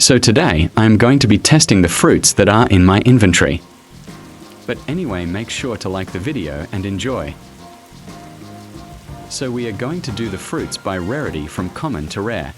So today, I am going to be testing the fruits that are in my inventory. But anyway, make sure to like the video and enjoy. So we are going to do the fruits by rarity from common to rare.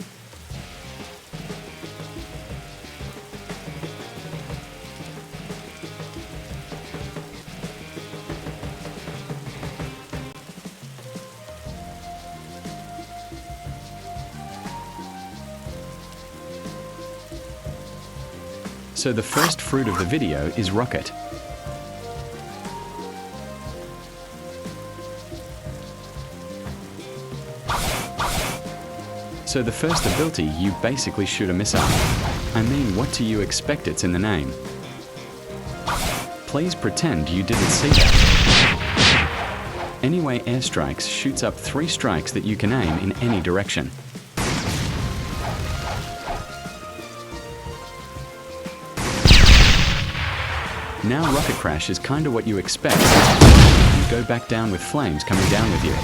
So the first fruit of the video is rocket. So the first ability, you basically shoot a missile. I mean, what do you expect? It's in the name. Please pretend you didn't see that. Anyway, airstrikes shoots up 3 strikes that you can aim in any direction. Now rocket crash is kinda what you expect. You go back down with flames coming down with you.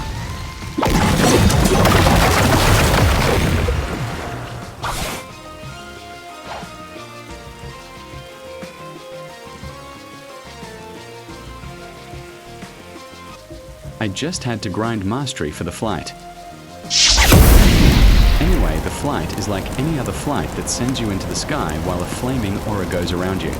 I just had to grind mastery for the flight. Anyway, the flight is like any other flight that sends you into the sky while a flaming aura goes around you.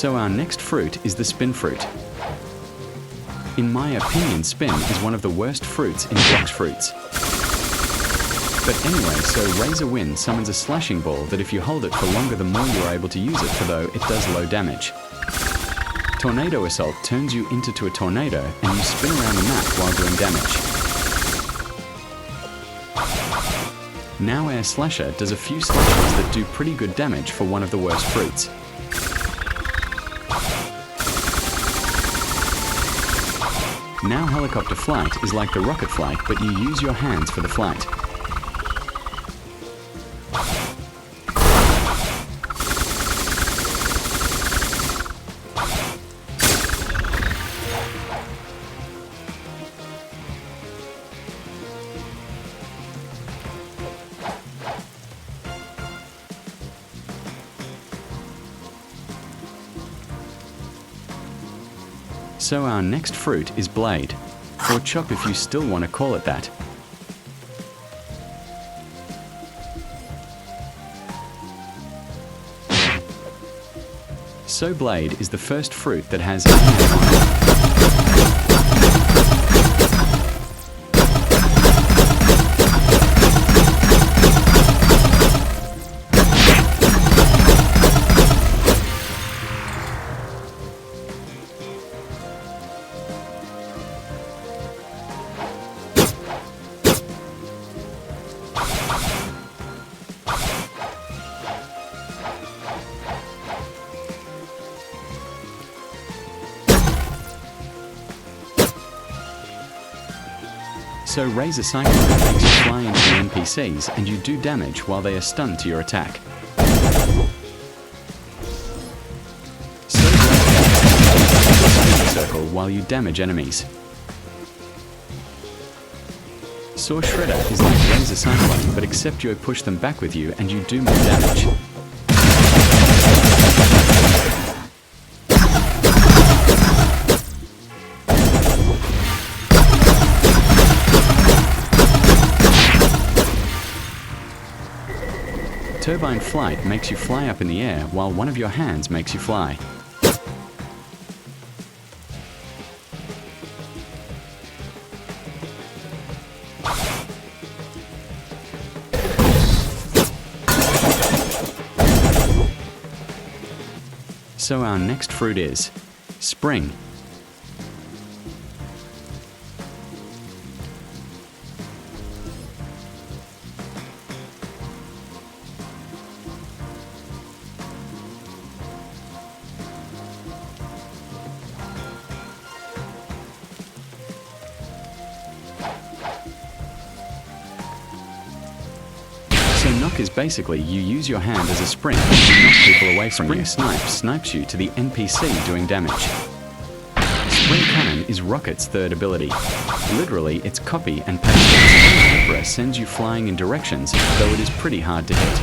So our next fruit is the spin fruit. In my opinion, spin is one of the worst fruits in Blox fruits. But anyway, so Razor Wind summons a slashing ball that if you hold it for longer the more you are able to use it, for though it does low damage. Tornado Assault turns you into a tornado and you spin around the map while doing damage. Now Air Slasher does a few slashes that do pretty good damage for one of the worst fruits. Now helicopter flight is like the rocket flight, but you use your hands for the flight. So our next fruit is blade, or chop if you still want to call it that. So blade is the first fruit that has So Razor Cyclone makes you fly into the NPCs and you do damage while they are stunned to your attack. So circle while you damage enemies. Saw Shredder is like Razor Cyclone, but except you push them back with you and you do more damage. Turbine Flight makes you fly up in the air while one of your hands makes you fly. So our next fruit is spring. is basically you use your hand as a spring to knock people away from you. Spring snipes you to the NPC doing damage. Spring Cannon is Rocket's third ability. Literally, it's copy and paste. Spring Pepper sends you flying in directions, though it is pretty hard to hit.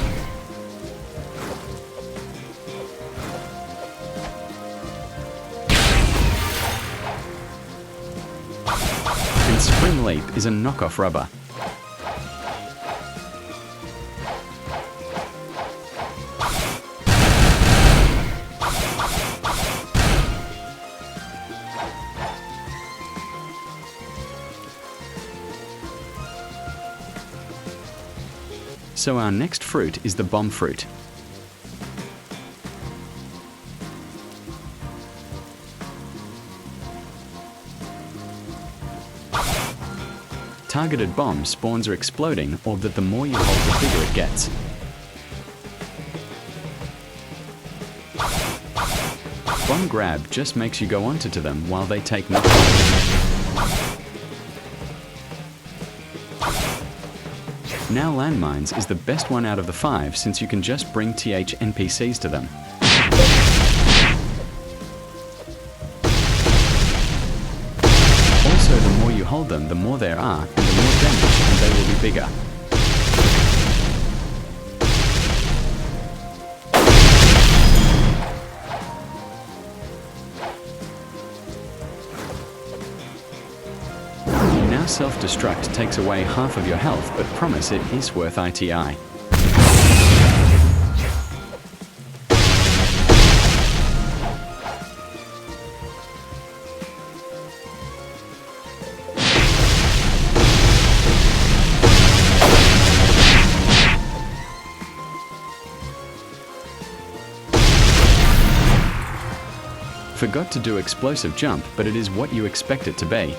And Spring Leap is a knockoff rubber. So our next fruit is the bomb fruit. Targeted bomb spawns are exploding, or that the more you hold, the bigger it gets. Bomb grab just makes you go onto them while they take knockback. Now landmines is the best one out of the 5 since you can just bring TH NPCs to them. Also, the more you hold them, the more there are, and the more damage, and they will be bigger. Self-destruct takes away half of your health, but promise it is worth ITI. Forgot to do explosive jump, but it is what you expect it to be.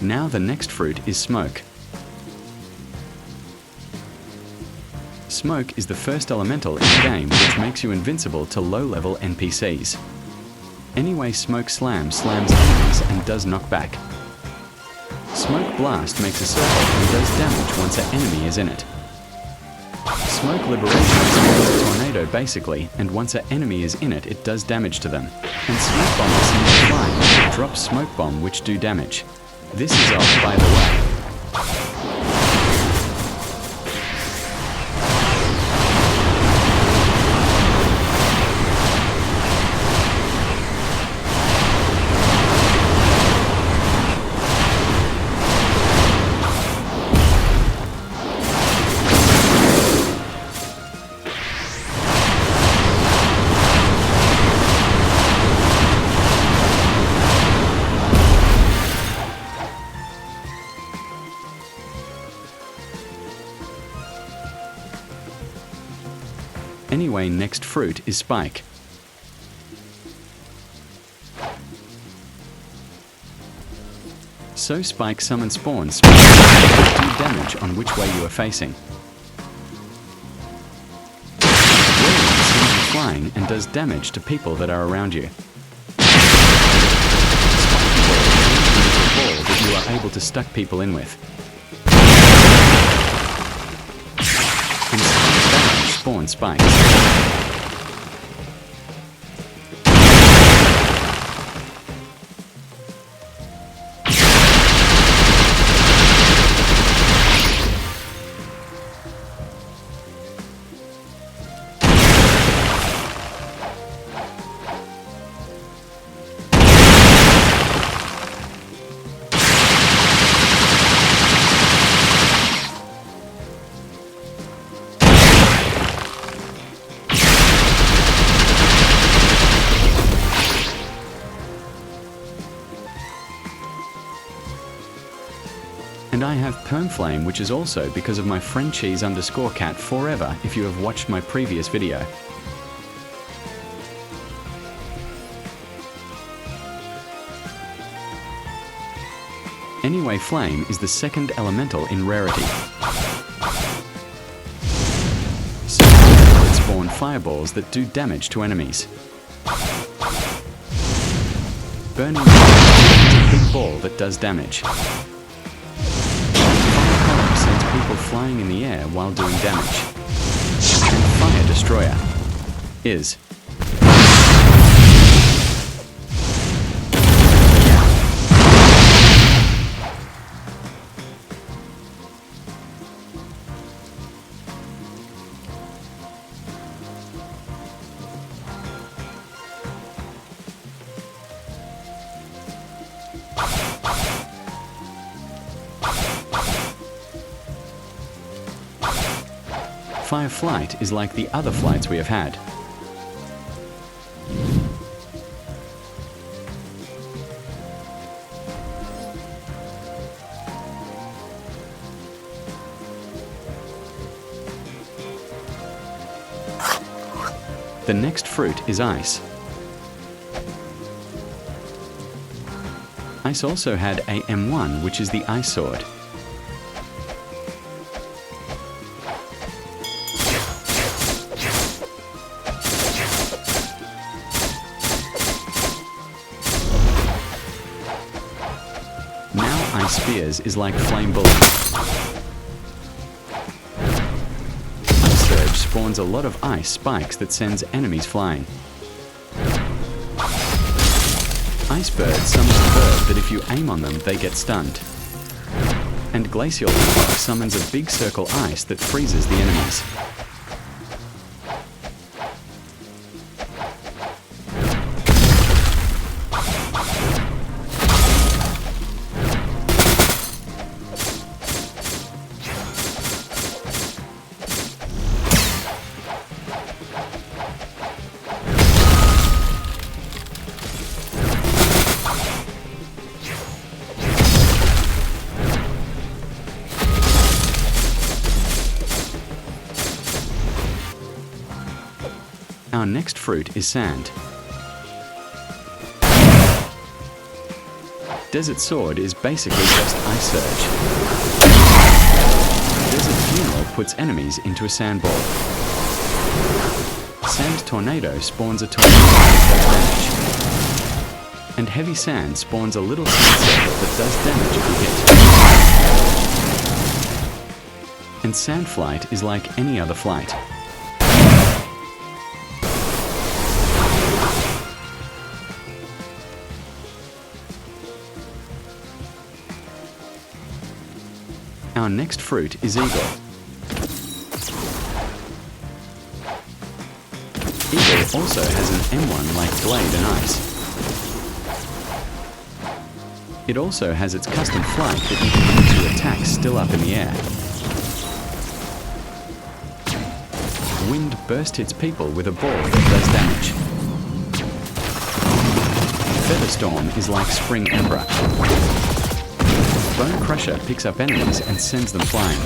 Now the next fruit is smoke. Smoke is the first elemental in the game which makes you invincible to low-level NPCs. Anyway, Smoke slams enemies and does knockback. Smoke blast makes a circle and does damage once an enemy is in it. Smoke liberation is a tornado basically, and once an enemy is in it, it does damage to them. And smoke bomb sends flying, it drops smoke bomb which do damage. This is off, by the way. Anyway, next fruit is spike. So spike summon spawns do damage on which way you are facing. Whirlwind sends you flying and does damage to people that are around you. Spike ball is a ball that you are able to stuck people in with. And spawn spikes. And I have Permflame, which is also because of my friend Cheese_cat forever if you have watched my previous video. Anyway, Flame is the second elemental in rarity. So it spawn fireballs that do damage to enemies. burning is a big ball that does damage. Fire column sends people flying in the air while doing damage. And Fire Destroyer is Fire Flight is like the other flights we have had. The next fruit is Ice. Ice also had a M1, which is the Ice Sword. Ice Spears is like Flame Bullets. Ice Surge spawns a lot of ice spikes that sends enemies flying. Ice Bird summons a bird that if you aim on them, they get stunned. And Glacial Blox summons a big circle ice that freezes the enemies. Our next fruit is Sand. Desert Sword is basically just Ice Surge. Desert Funeral puts enemies into a sand ball. Sand Tornado spawns a tornado that does damage. And Heavy Sand spawns a little sand circle that does damage if you hit. And Sand Flight is like any other flight. Our next fruit is Eagle. Eagle also has an M1 like Blade and Ice. It also has its custom flight that you can use to attack still up in the air. Wind Burst hits people with a ball that does damage. Feather Storm is like Spring Emperor. Bone Crusher picks up enemies and sends them flying.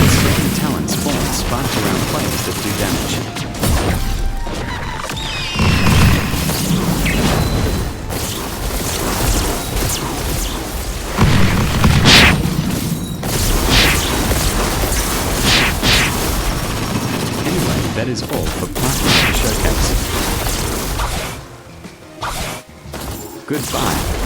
Certain talent spawns sparked around players that do damage. That is all for part 1 of the showcase. Goodbye.